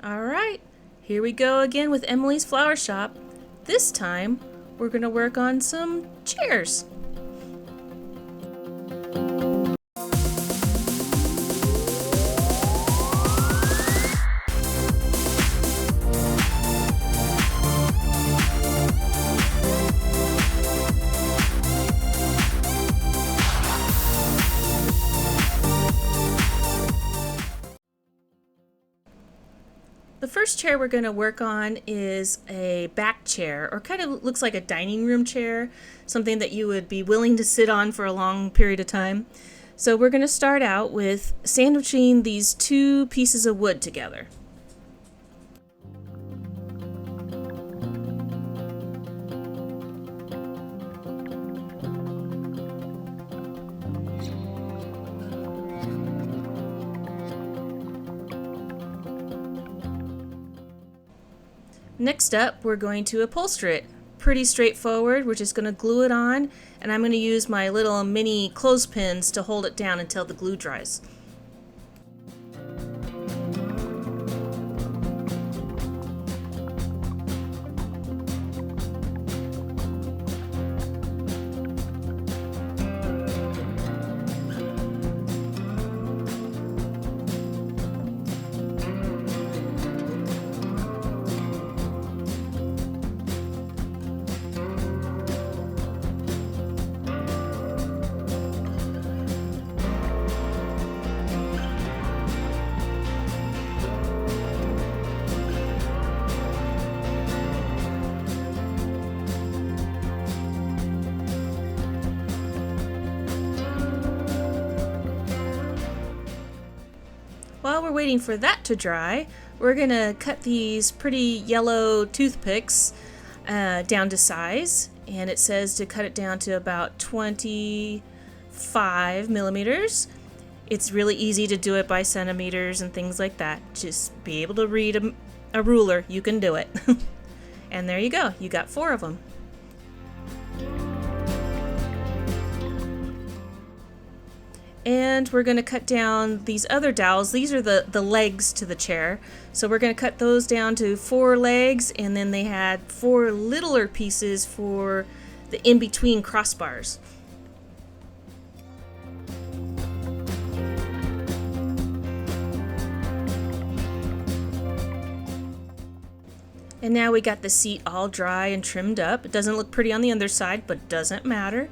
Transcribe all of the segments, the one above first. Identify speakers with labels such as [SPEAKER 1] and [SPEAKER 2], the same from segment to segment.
[SPEAKER 1] Alright, here we go again with Emily's Flower Shop. This time, we're going to work on some chairs. The first chair we're going to work on is a back chair, or kind of looks like a dining room chair, something that you would be willing to sit on for a long period of time. So we're going to start out with sandwiching these two pieces of wood together. Next up, we're going to upholster it. Pretty straightforward. We're just going to glue it on, and I'm going to use my little mini clothespins to hold it down until the glue dries. While we're waiting for that to dry, we're going to cut these pretty yellow toothpicks down to size, and it says to cut it down to about 25 millimeters. It's really easy to do it by centimeters and things like that. Just be able to read a ruler, you can do it. And there you go, you got 4 of them. And we're going to cut down these other dowels. These are the legs to the chair. So we're going to cut those down to 4 legs, and then they had 4 littler pieces for the in-between crossbars. And now we got the seat all dry and trimmed up. It doesn't look pretty on the underside, but doesn't matter.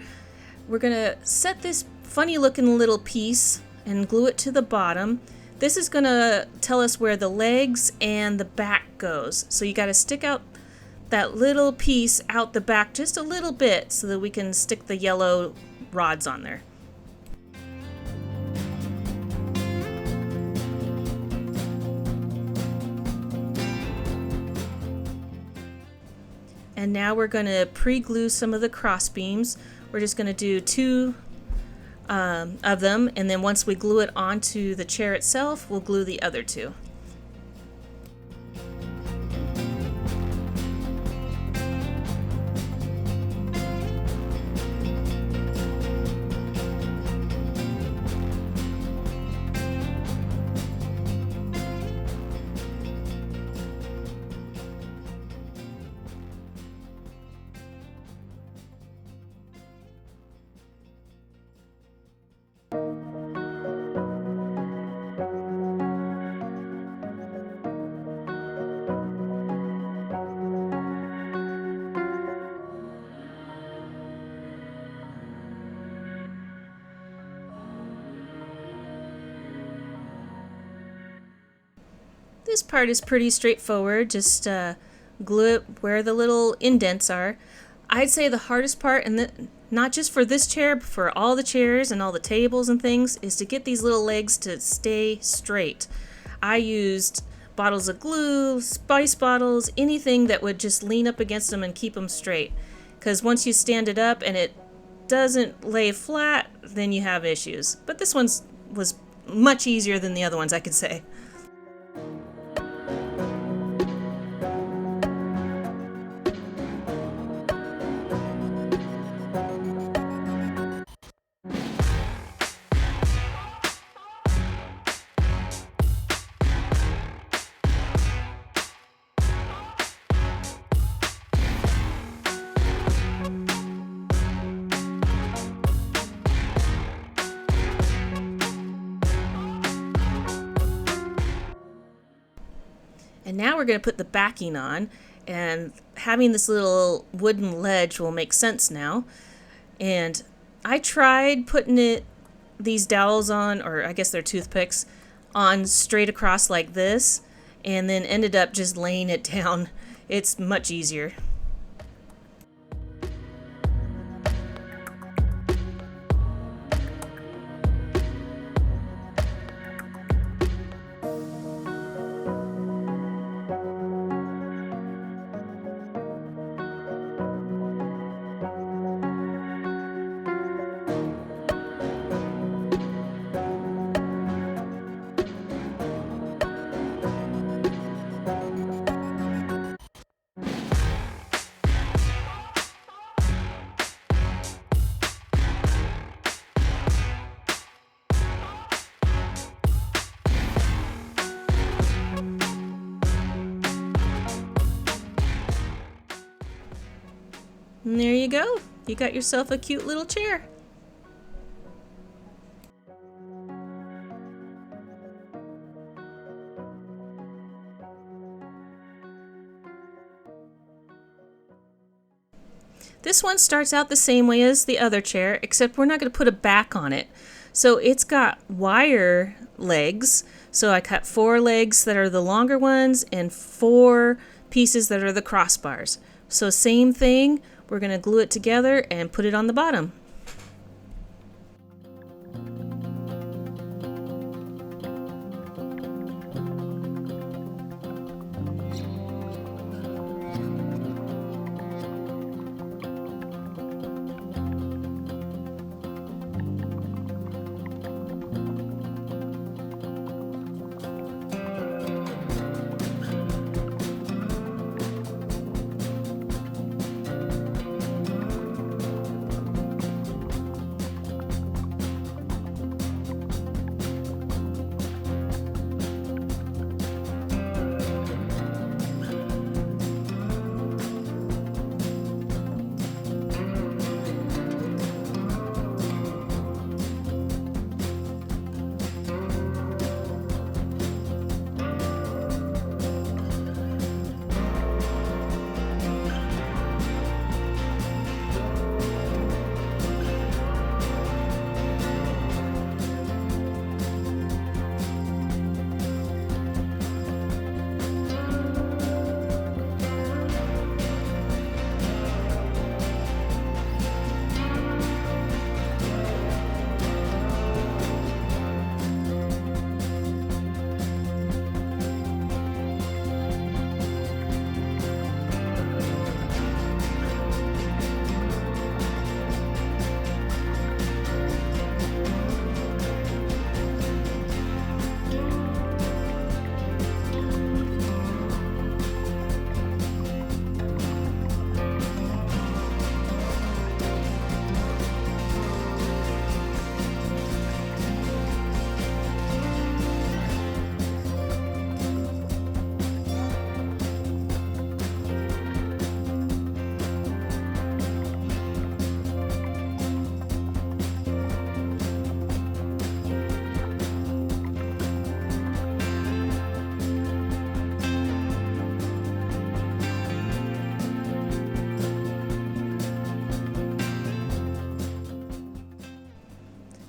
[SPEAKER 1] We're going to set this funny looking little piece and glue it to the bottom. This is going to tell us where the legs and the back goes. So you got to stick out that little piece out the back just a little bit so that we can stick the yellow rods on there. And now we're going to pre-glue some of the cross beams. We're just going to do 2 of them, and then once we glue it onto the chair itself, we'll glue the other 2. This part is pretty straightforward, just glue it where the little indents are. I'd say the hardest part, and not just for this chair, but for all the chairs and all the tables and things, is to get these little legs to stay straight. I used bottles of glue, spice bottles, anything that would just lean up against them and keep them straight. Because once you stand it up and it doesn't lay flat, then you have issues. But this one was much easier than the other ones, I could say. And now we're going to put the backing on, and having this little wooden ledge will make sense now. And I tried putting these dowels on, or I guess they're toothpicks, on straight across like this, and then ended up just laying it down. It's much easier. And there you go. You got yourself a cute little chair. This one starts out the same way as the other chair, except we're not going to put a back on it. So it's got wire legs. So I cut 4 legs that are the longer ones and 4 pieces that are the crossbars. So same thing, we're going to glue it together and put it on the bottom.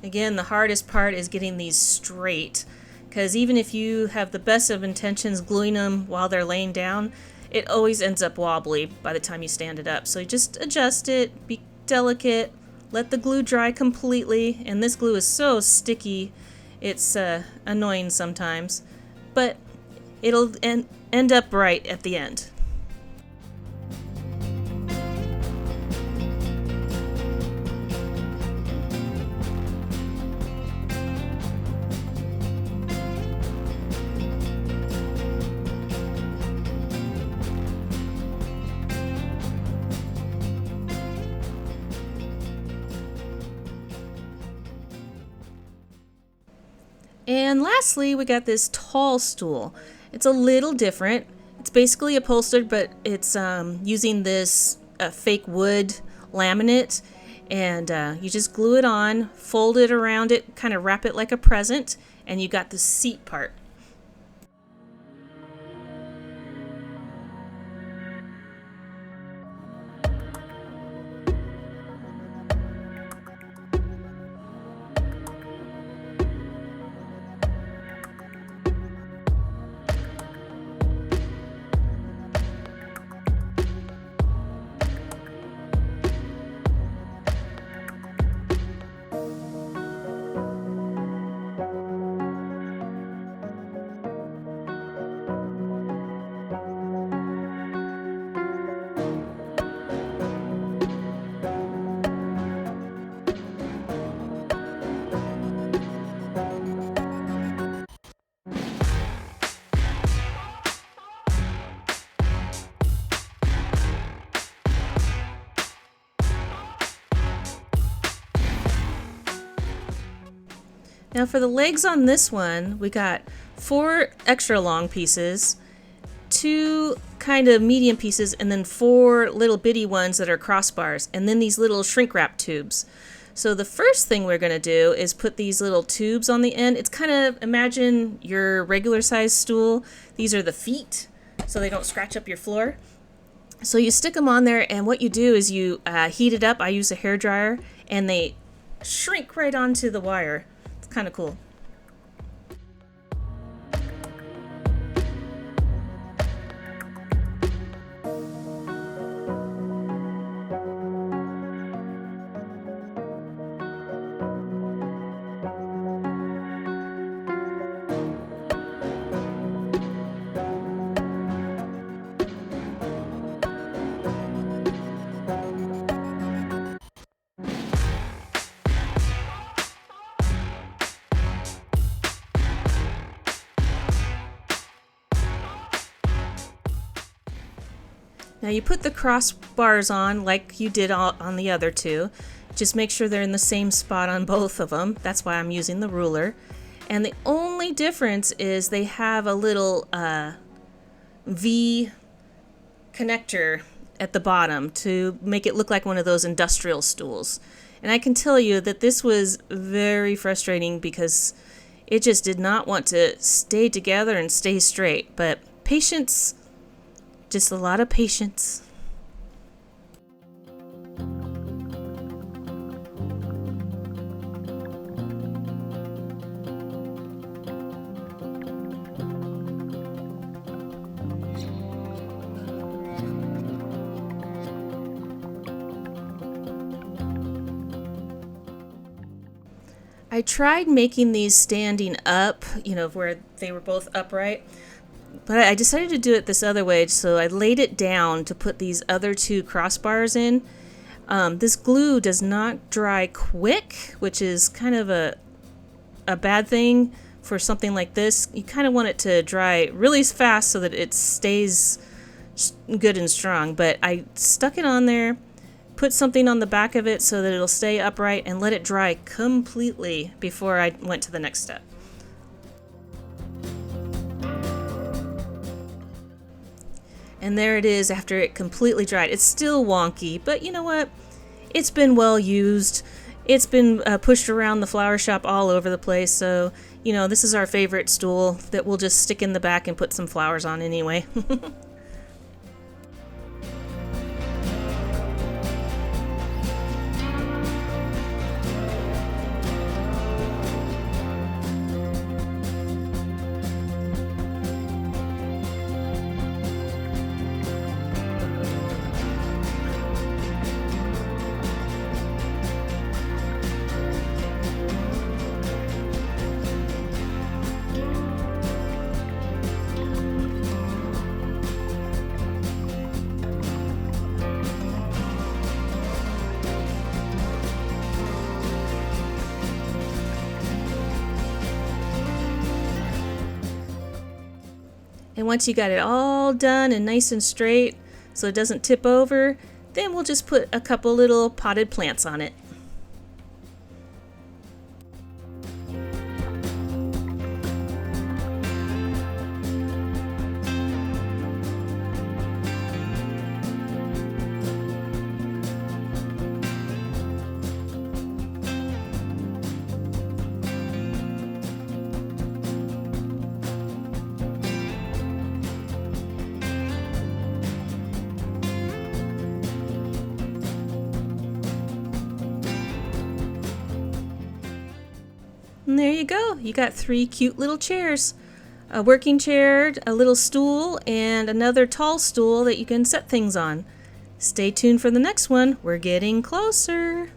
[SPEAKER 1] Again, the hardest part is getting these straight, because even if you have the best of intentions gluing them while they're laying down, it always ends up wobbly by the time you stand it up. So you just adjust it, be delicate, let the glue dry completely, and this glue is so sticky, it's annoying sometimes, but it'll end up right at the end. And lastly, we got this tall stool. It's a little different. It's basically upholstered, but it's using this fake wood laminate. And you just glue it on, fold it around it, kind of wrap it like a present, and you got the seat part. Now for the legs on this one, we got 4 extra long pieces, 2 kind of medium pieces, and then 4 little bitty ones that are crossbars, and then these little shrink wrap tubes. So the first thing we're going to do is put these little tubes on the end. It's kind of, imagine your regular size stool. These are the feet, so they don't scratch up your floor. So you stick them on there, and what you do is you heat it up. I use a hairdryer, and they shrink right onto the wire. It's kind of cool. Now you put the crossbars on like you did on the other two. Just make sure they're in the same spot on both of them. That's why I'm using the ruler. And the only difference is they have a little V connector at the bottom to make it look like one of those industrial stools. And I can tell you that this was very frustrating because it just did not want to stay together and stay straight. But patience. Just a lot of patience. I tried making these standing up, where they were both upright. But I decided to do it this other way, so I laid it down to put these other 2 crossbars in. This glue does not dry quick, which is kind of a bad thing for something like this. You kind of want it to dry really fast so that it stays good and strong. But I stuck it on there, put something on the back of it so that it'll stay upright, and let it dry completely before I went to the next step. And there it is after it completely dried. It's still wonky, but you know what? It's been well used. It's been pushed around the flower shop all over the place. So, this is our favorite stool that we'll just stick in the back and put some flowers on anyway. And once you got it all done and nice and straight so it doesn't tip over, then we'll just put a couple little potted plants on it. And there you go. You got 3 cute little chairs. A working chair, a little stool, and another tall stool that you can set things on. Stay tuned for the next one. We're getting closer.